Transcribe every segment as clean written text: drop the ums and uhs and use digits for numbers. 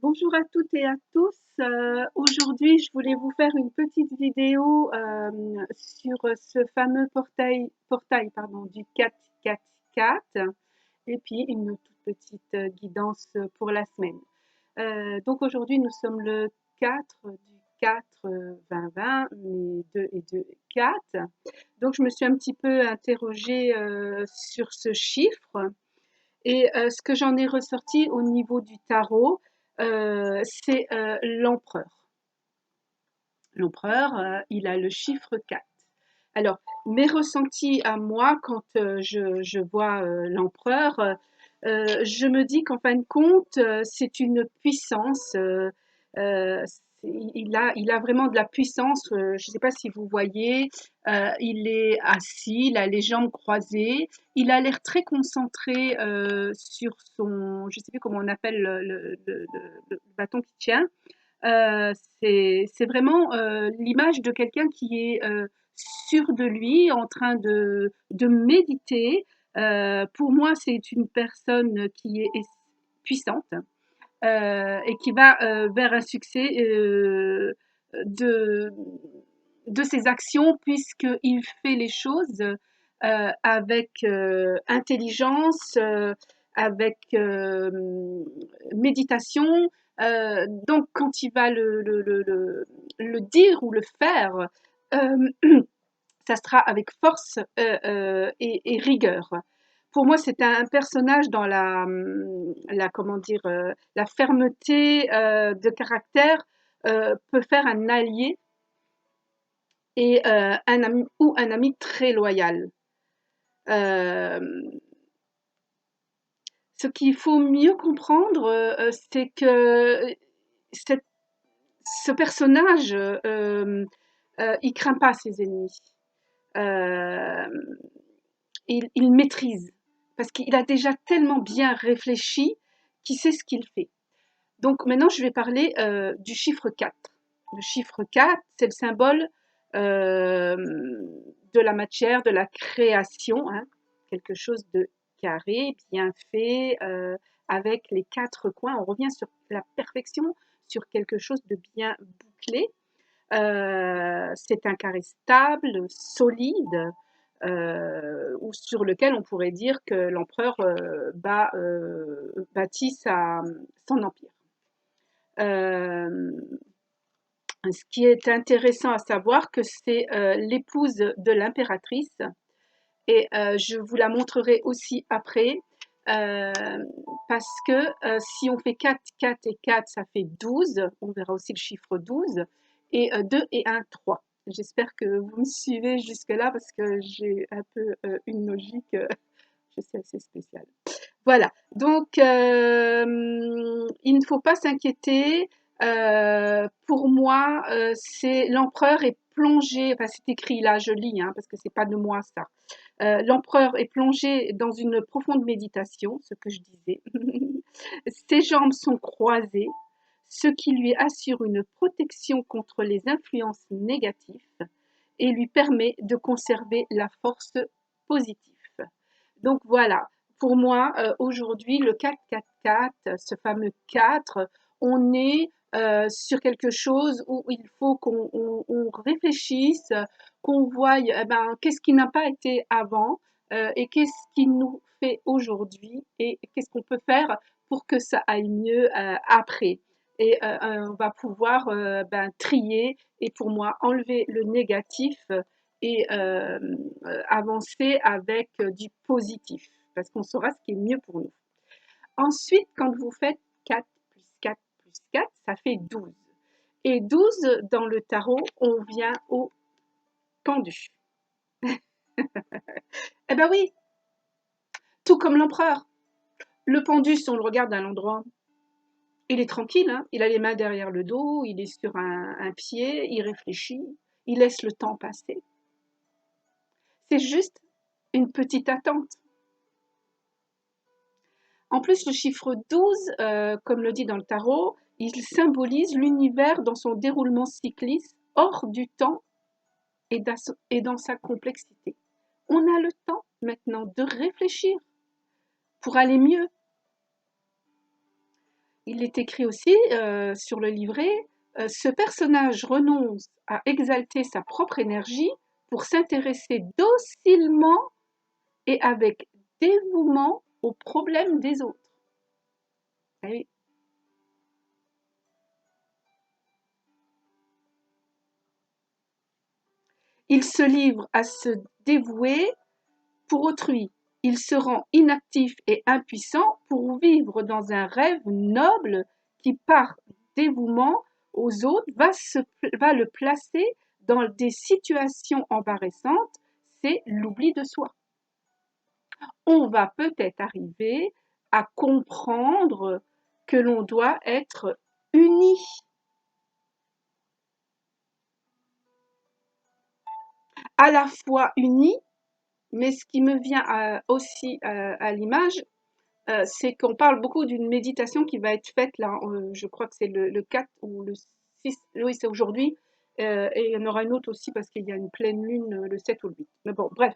Bonjour à toutes et à tous. Aujourd'hui, je voulais vous faire une petite vidéo sur ce fameux portail pardon, du 444 et puis une toute petite guidance pour la semaine. Donc aujourd'hui, nous sommes le 4 du 4 2020, mais 2 et 2 et 4. Donc je me suis un petit peu interrogée sur ce chiffre et ce que j'en ai ressorti au niveau du tarot, c'est l'empereur. L'empereur, il a le chiffre 4. Alors, mes ressentis à moi quand je vois l'empereur, je me dis qu'en fin de compte, c'est une puissance. Il a vraiment de la puissance. Je ne sais pas si vous voyez, il est assis, il a les jambes croisées, il a l'air très concentré sur son, je ne sais plus comment on appelle le bâton qui tient. Heu, c'est vraiment, l'image de quelqu'un qui est, sûr de lui, en train de méditer. Pour moi, c'est une personne qui est puissante, et qui va, vers un succès, de de ses actions puisqu'il fait les choses, avec, intelligence, avec, méditation. Donc quand il va le dire ou le faire, hem, ça sera avec force, et rigueur. Pour moi, c'est un personnage dans la comment dire, la fermeté, de caractère, peut faire un allié et un ami ou un ami très loyal. Hem, Ce qu'il faut mieux comprendre, c'est que cette ce personnage, il craint pas ses ennemis. Hem, il maîtrise parce qu'il a déjà tellement bien réfléchi qu'il sait ce qu'il fait. Donc maintenant, je vais parler du chiffre 4. Le chiffre 4, c'est le symbole de la matière, de la création, hein, quelque chose de carré, bien fait, avec les quatre coins. On revient sur la perfection, sur quelque chose de bien bouclé. C'est un carré stable, solide, ou sur lequel on pourrait dire que l'empereur bâtit son empire. Euh, Ce qui est intéressant à savoir que c'est l'épouse de l'impératrice et je vous la montrerai aussi après euh, parce que si on fait 4, 4 et 4, ça fait 12. On verra aussi le chiffre 12 et 2 et 1, 3. J'espère que vous me suivez jusque-là parce que j'ai un peu une logique, je sais, assez spéciale. Voilà, donc il ne faut pas s'inquiéter. Pour moi, c'est l'empereur est plongé, enfin c'est écrit là, je lis, hein, parce que c'est pas de moi ça. L'empereur est plongé dans une profonde méditation, ce que je disais. Ses jambes sont croisées, ce qui lui assure une protection contre les influences négatives et lui permet de conserver la force positive. Donc voilà, pour moi, aujourd'hui, le 4-4-4, ce fameux 4, on est sur quelque chose où il faut qu'on réfléchisse, qu'on voie eh ben, qu'est-ce qui n'a pas été avant et qu'est-ce qui nous fait aujourd'hui et qu'est-ce qu'on peut faire pour que ça aille mieux après. Et on va pouvoir ben, trier et pour moi enlever le négatif et avancer avec du positif, parce qu'on saura ce qui est mieux pour nous. Ensuite, quand vous faites 4 plus 4 plus 4, ça fait 12. Et 12, dans le tarot, on vient au pendu. Eh ben oui, tout comme l'empereur. Le pendu, si on le regarde à l'endroit, il est tranquille, hein, il a les mains derrière le dos, il est sur un pied, il réfléchit, il laisse le temps passer. C'est juste une petite attente. En plus, le chiffre 12, comme le dit dans le tarot, il symbolise l'univers dans son déroulement cycliste, hors du temps et dans sa complexité. On a le temps maintenant de réfléchir pour aller mieux. il est écrit aussi sur le livret, ce personnage renonce à exalter sa propre énergie pour s'intéresser docilement et avec dévouement aux problèmes des autres. Ah oui. Il se livre à se dévouer pour autrui. Il se rend inactif et impuissant pour vivre dans un rêve noble qui, par dévouement aux autres, va le placer dans des situations embarrassantes. C'est l'oubli de soi. On va peut-être arriver à comprendre que l'on doit être uni. À la fois uni, mais ce qui me vient aussi à l'image, c'est qu'on parle beaucoup d'une méditation qui va être faite là, je crois que c'est le 4 ou le 6, oui c'est aujourd'hui, et il y en aura une autre aussi parce qu'il y a une pleine lune le 7 ou le 8. Mais bon, bref,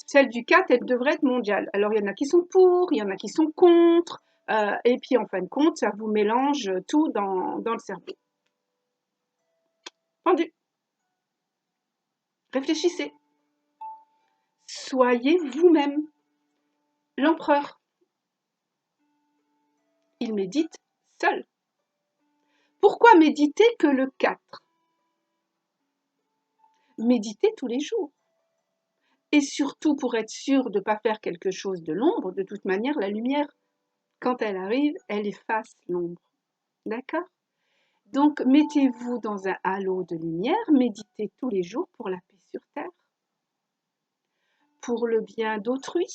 celle du 4, elle devrait être mondiale. Alors il y en a qui sont pour, il y en a qui sont contre, et puis en fin de compte, ça vous mélange tout dans le cerveau. Pendu, réfléchissez, soyez vous-même. L'empereur, il médite seul. Pourquoi méditer que le 4? Méditez tous les jours. Et surtout pour être sûr de ne pas faire quelque chose de l'ombre, de toute manière, la lumière, quand elle arrive, elle efface l'ombre. D'accord? Donc, mettez-vous dans un halo de lumière, méditez tous les jours pour la paix sur terre, pour le bien d'autrui.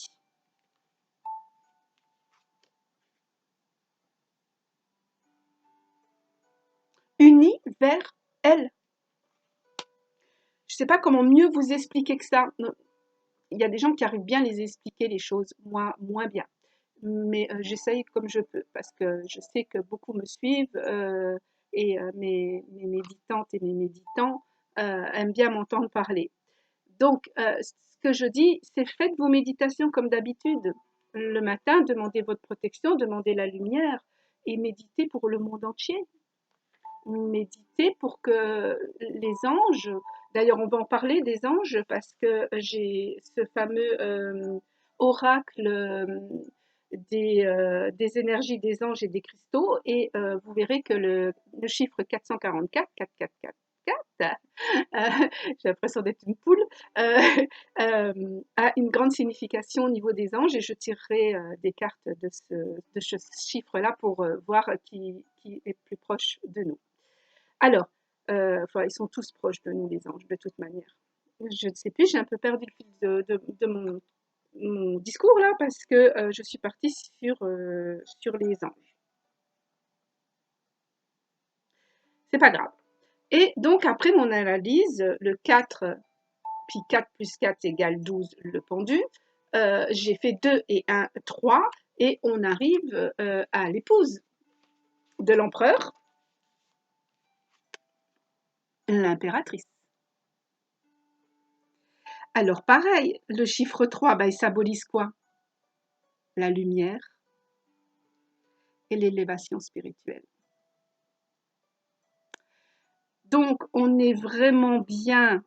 Unis vers elle. Je ne sais pas comment mieux vous expliquer que ça. Il y a des gens qui arrivent bien à les expliquer les choses, moi moins bien. Mais j'essaye comme je peux parce que je sais que beaucoup me suivent et mes méditantes et mes méditants aiment bien m'entendre parler. Donc, ce que je dis, c'est faites vos méditations comme d'habitude. Le matin, demandez votre protection, demandez la lumière et méditez pour le monde entier. Méditez pour que les anges, d'ailleurs on va en parler des anges parce que j'ai ce fameux oracle des énergies des anges et des cristaux et vous verrez que le chiffre 444, 444, j'ai l'impression d'être une poule, euh, a une grande signification au niveau des anges et je tirerai des cartes de ce chiffre-là pour voir qui est plus proche de nous. Alors, enfin, ils sont tous proches de nous, les anges, de toute manière. Je ne sais plus, j'ai un peu perdu le fil de mon discours là parce que je suis partie sur les anges. C'est pas grave. Et donc, après mon analyse, le 4, puis 4 plus 4 égale 12, le pendu, j'ai fait 2 et 1, 3, et on arrive à l'épouse de l'empereur, l'impératrice. Alors pareil, le chiffre 3, bah, il symbolise quoi? La lumière et l'élévation spirituelle. Donc on est vraiment bien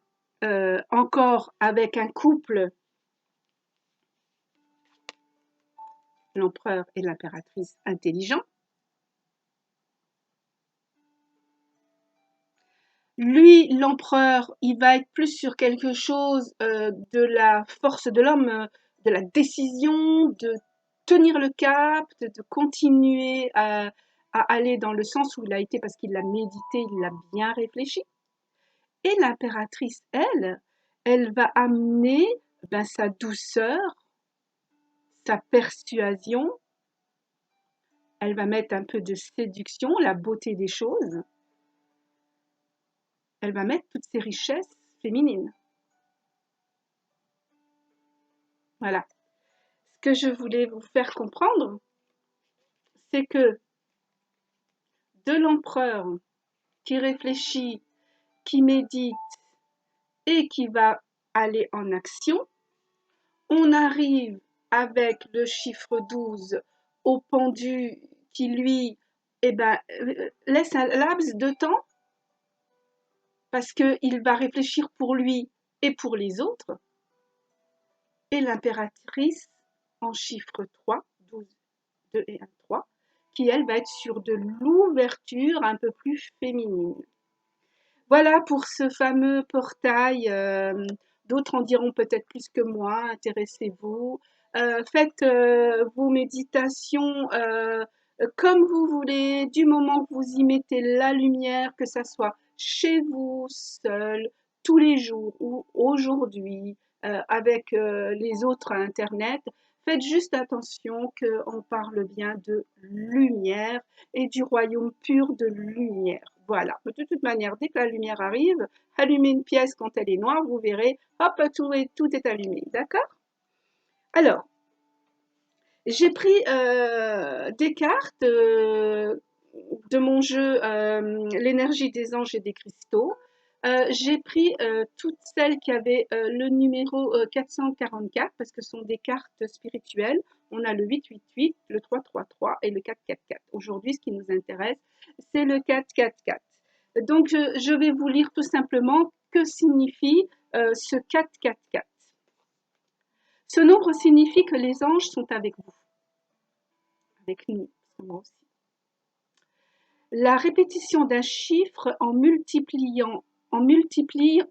encore avec un couple, l'empereur et l'impératrice intelligent. Lui, l'empereur, il va être plus sur quelque chose de la force de l'homme, de la décision, de tenir le cap, de continuer à aller dans le sens où il a été parce qu'il l'a médité, il l'a bien réfléchi. Et l'impératrice, elle va amener ben, sa douceur, sa persuasion, elle va mettre un peu de séduction, la beauté des choses, elle va mettre toutes ses richesses féminines. Voilà. Ce que je voulais vous faire comprendre, c'est que de l'empereur qui réfléchit, qui médite et qui va aller en action, on arrive avec le chiffre 12 au pendu qui, lui, eh ben, laisse un laps de temps parce qu'il va réfléchir pour lui et pour les autres. Et l'impératrice en chiffre 3, 12, 2 et 1, 3, qui elle va être sur de l'ouverture un peu plus féminine. Voilà pour ce fameux portail. D'autres en diront peut-être plus que moi. Intéressez-vous. Faites vos méditations comme vous voulez, du moment que vous y mettez la lumière, que ça soit chez vous, seul, tous les jours ou aujourd'hui, avec les autres à Internet. Faites juste attention qu'on parle bien de lumière et du royaume pur de lumière. Voilà. De toute manière, dès que la lumière arrive, allumez une pièce quand elle est noire, vous verrez, hop, tout est allumé. D'accord? Alors, j'ai pris des cartes de mon jeu L'énergie des anges et des cristaux. J'ai pris toutes celles qui avaient le numéro 444 parce que ce sont des cartes spirituelles. On a le 888, le 333 et le 444. Aujourd'hui, ce qui nous intéresse, c'est le 444. Donc, je vais vous lire tout simplement que signifie ce 444. Ce nombre signifie que les anges sont avec vous, avec nous, moi aussi. La répétition d'un chiffre en multiplie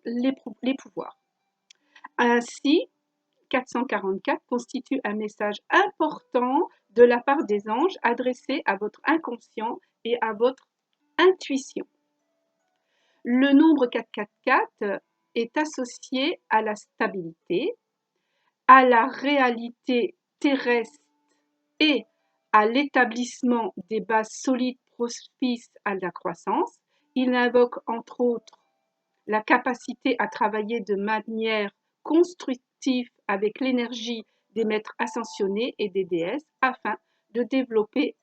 les pouvoirs. Ainsi, 444 constitue un message important de la part des anges adressé à votre inconscient et à votre intuition. Le nombre 444 est associé à la stabilité, à la réalité terrestre et à l'établissement des bases solides propices à la croissance. Il invoque entre autres la capacité à travailler de manière constructive avec l'énergie des maîtres ascensionnés et des déesses afin de développer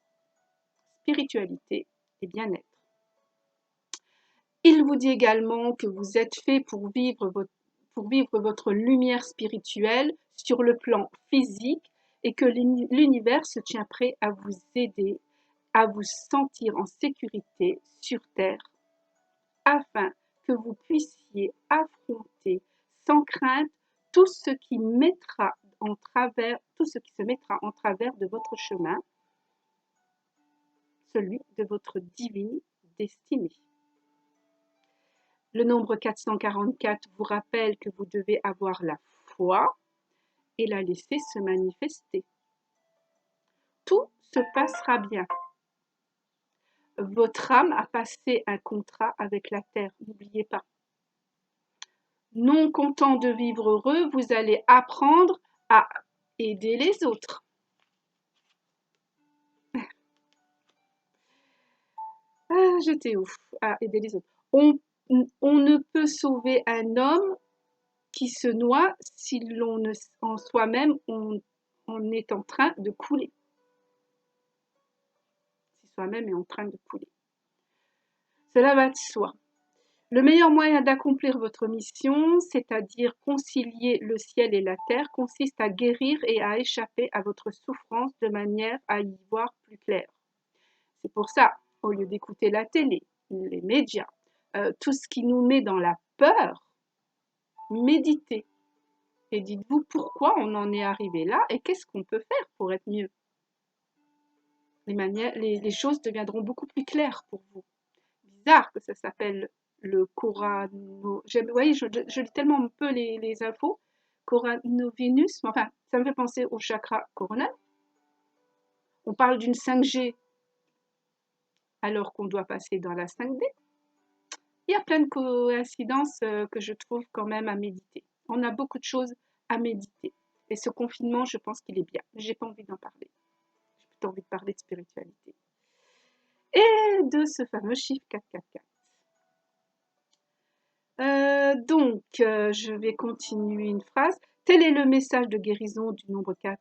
spiritualité et bien-être. Il vous dit également que vous êtes fait pour vivre votre lumière spirituelle sur le plan physique et que l'univers se tient prêt à vous aider à vous sentir en sécurité sur Terre afin que vous puissiez affronter sans crainte tout ce qui se mettra en travers de votre chemin, celui de votre divine destinée. Le nombre 444 vous rappelle que vous devez avoir la foi et la laisser se manifester. Tout se passera bien. Votre âme a passé un contrat avec la terre, n'oubliez pas. Non content de vivre heureux, vous allez apprendre à aider les autres. Ah, j'étais ouf, à aider les autres. On ne peut sauver un homme qui se noie si l'on en soi-même on est en train de couler. Si soi-même est en train de couler. Cela va de soi. Le meilleur moyen d'accomplir votre mission, c'est-à-dire concilier le ciel et la terre, consiste à guérir et à échapper à votre souffrance de manière à y voir plus clair. C'est pour ça, au lieu d'écouter la télé, les médias, tout ce qui nous met dans la peur, méditez et dites-vous pourquoi on en est arrivé là et qu'est-ce qu'on peut faire pour être mieux. Les choses deviendront beaucoup plus claires pour vous. Bizarre que ça s'appelle le Corano. Vous voyez, je lis tellement peu les infos. Coranovinus, enfin, ça me fait penser au chakra coronal. On parle d'une 5G alors qu'on doit passer dans la 5D. Il y a plein de coïncidences que je trouve quand même à méditer. On a beaucoup de choses à méditer. Et ce confinement, je pense qu'il est bien. J'ai pas envie d'en parler. J'ai plutôt envie de parler de spiritualité. Et de ce fameux chiffre 444. Je vais continuer une phrase. Tel est le message de guérison du nombre 4,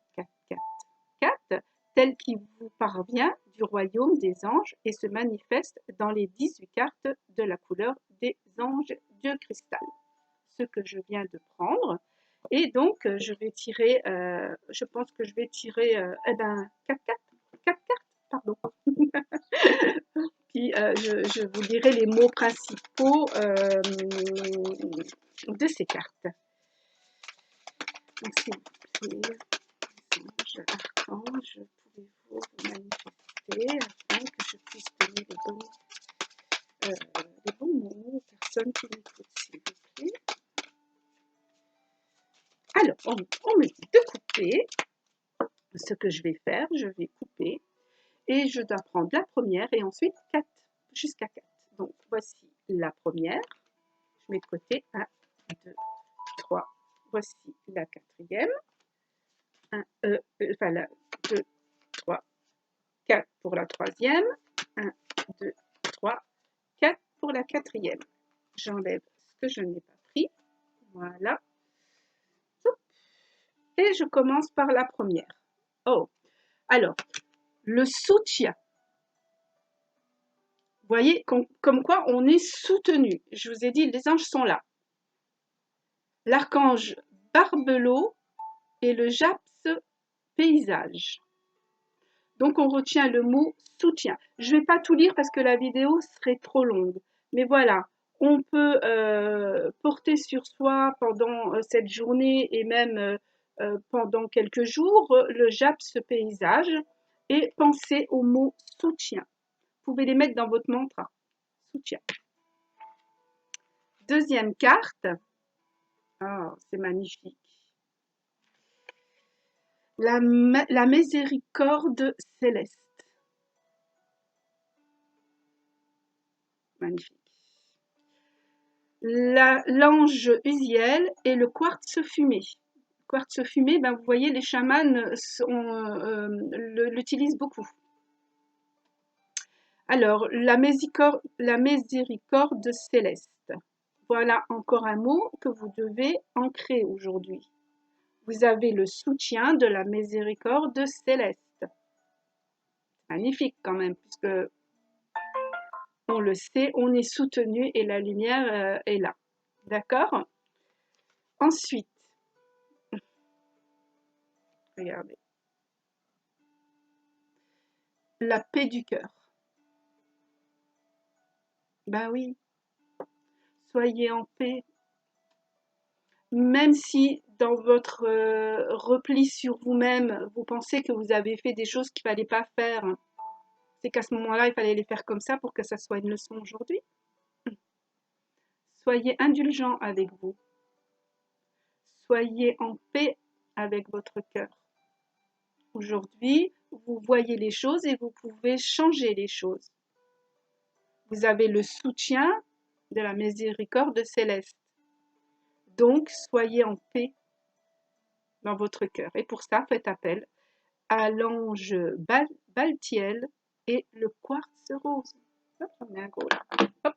tel qu'il vous parvient du royaume des anges et se manifeste dans les 18 cartes de la couleur des anges Dieu cristal. Ce que je viens de prendre. Et donc, je vais tirer, je pense que je vais tirer 4 cartes, pardon. je vous dirai les mots principaux de ces cartes. Donc, s'il vous plaît, ange, archange, pouvez-vous vous manifester afin que je puisse donner les bons mots aux personnes qui m'écoutent, s'il vous plaît. Alors, on me dit de couper. Ce que je vais faire, je vais couper et je dois prendre la première et ensuite 4, jusqu'à 4. Donc, voici la première. Je mets de côté 1, 2, 3. Voici la quatrième. 1, enfin, la 2, 3, 4 pour la troisième. 1, 2, 3, 4 pour la quatrième. J'enlève ce que je n'ai pas pris. Voilà. Et je commence par la première. Oh, alors, le soutien. Vous voyez, comme quoi on est soutenu. Je vous ai dit, les anges sont là. L'archange Barbelot et le JAPS paysage. Donc on retient le mot soutien. Je ne vais pas tout lire parce que la vidéo serait trop longue. Mais voilà, on peut porter sur soi pendant cette journée et même pendant quelques jours le JAPS paysage et penser au mot soutien. Vous pouvez les mettre dans votre mantra. Soutien. Deuxième carte. Oh, c'est magnifique. La miséricorde céleste. Magnifique. L'ange Uziel et le quartz fumé. Le quartz fumé, ben, vous voyez, les chamans l'utilisent beaucoup. Alors, la miséricorde céleste. Voilà encore un mot que vous devez ancrer aujourd'hui. Vous avez le soutien de la miséricorde céleste. Magnifique quand même, puisque on le sait, on est soutenu et la lumière est là. D'accord? Ensuite, regardez. La paix du cœur. Ben oui, soyez en paix. Même si dans votre repli sur vous-même, vous pensez que vous avez fait des choses qu'il ne fallait pas faire, c'est qu'à ce moment-là, il fallait les faire comme ça pour que ça soit une leçon aujourd'hui. Soyez indulgent avec vous. Soyez en paix avec votre cœur. Aujourd'hui, vous voyez les choses et vous pouvez changer les choses. Vous avez le soutien de la miséricorde céleste. Donc, soyez en paix dans votre cœur. Et pour ça, faites appel à l'ange Baltiel et le quartz rose. Hop, j'en mets un gros là. Hop,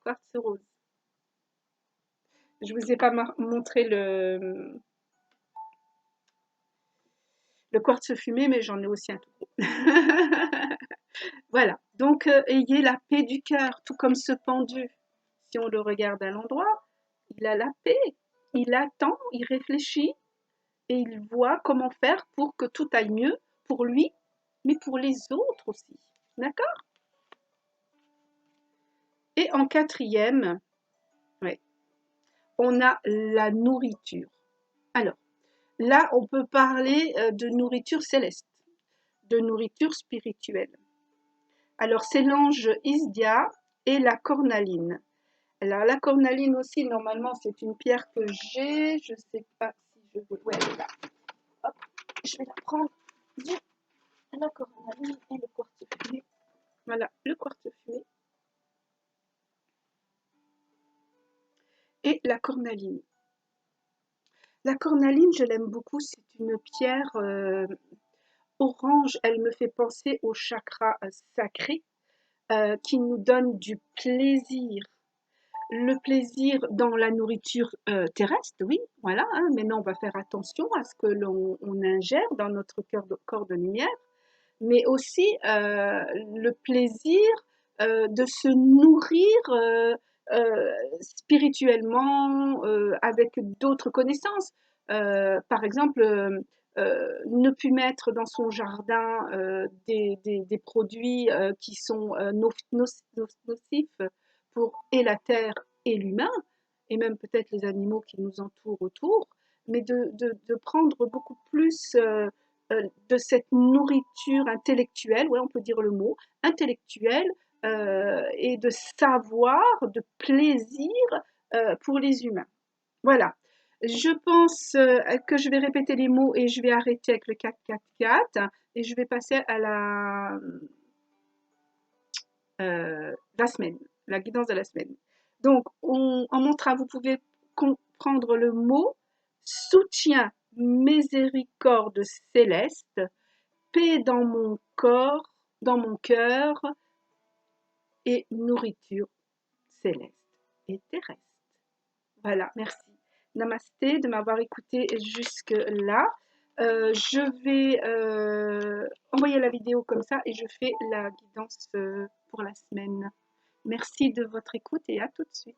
quartz rose. Je ne vous ai pas montré le quartz fumé, mais j'en ai aussi un tout gros. Voilà, donc ayez la paix du cœur, tout comme ce pendu. Si on le regarde à l'endroit, il a la paix, il attend, il réfléchit et il voit comment faire pour que tout aille mieux pour lui, mais pour les autres aussi. D'accord? Et en quatrième, ouais, on a la nourriture. Alors, là, on peut parler de nourriture céleste, de nourriture spirituelle. Alors, c'est l'ange Isdia et la cornaline. Alors, la cornaline aussi, normalement, c'est une pierre que j'ai. Je ne sais pas si je vais... Ouais, elle est là. Hop, je vais la prendre. La cornaline et le quartz fumé. Voilà, le quartz fumé. Et la cornaline. La cornaline, je l'aime beaucoup. C'est une pierre orange. Elle me fait penser au chakra sacré qui nous donne du plaisir. Le plaisir dans la nourriture terrestre, oui, voilà. Hein, maintenant, on va faire attention à ce que l'on ingère dans notre corps de lumière, mais aussi le plaisir de se nourrir spirituellement avec d'autres connaissances. Par exemple, ne plus mettre dans son jardin des produits qui sont nocifs pour et la terre et l'humain, et même peut-être les animaux qui nous entourent autour, mais de prendre beaucoup plus de cette nourriture intellectuelle, ouais, on peut dire le mot, intellectuelle, et de savoir, de plaisir pour les humains. Voilà. Je pense que je vais répéter les mots et je vais arrêter avec le 4-4-4 et je vais passer à la semaine, la guidance de la semaine. Donc, en montrant, vous pouvez comprendre le mot soutien, miséricorde céleste, paix dans mon corps, dans mon cœur et nourriture céleste et terrestre. Voilà, merci. Namasté de m'avoir écouté jusque-là. Je vais envoyer la vidéo comme ça et je fais la guidance pour la semaine. Merci de votre écoute et à tout de suite.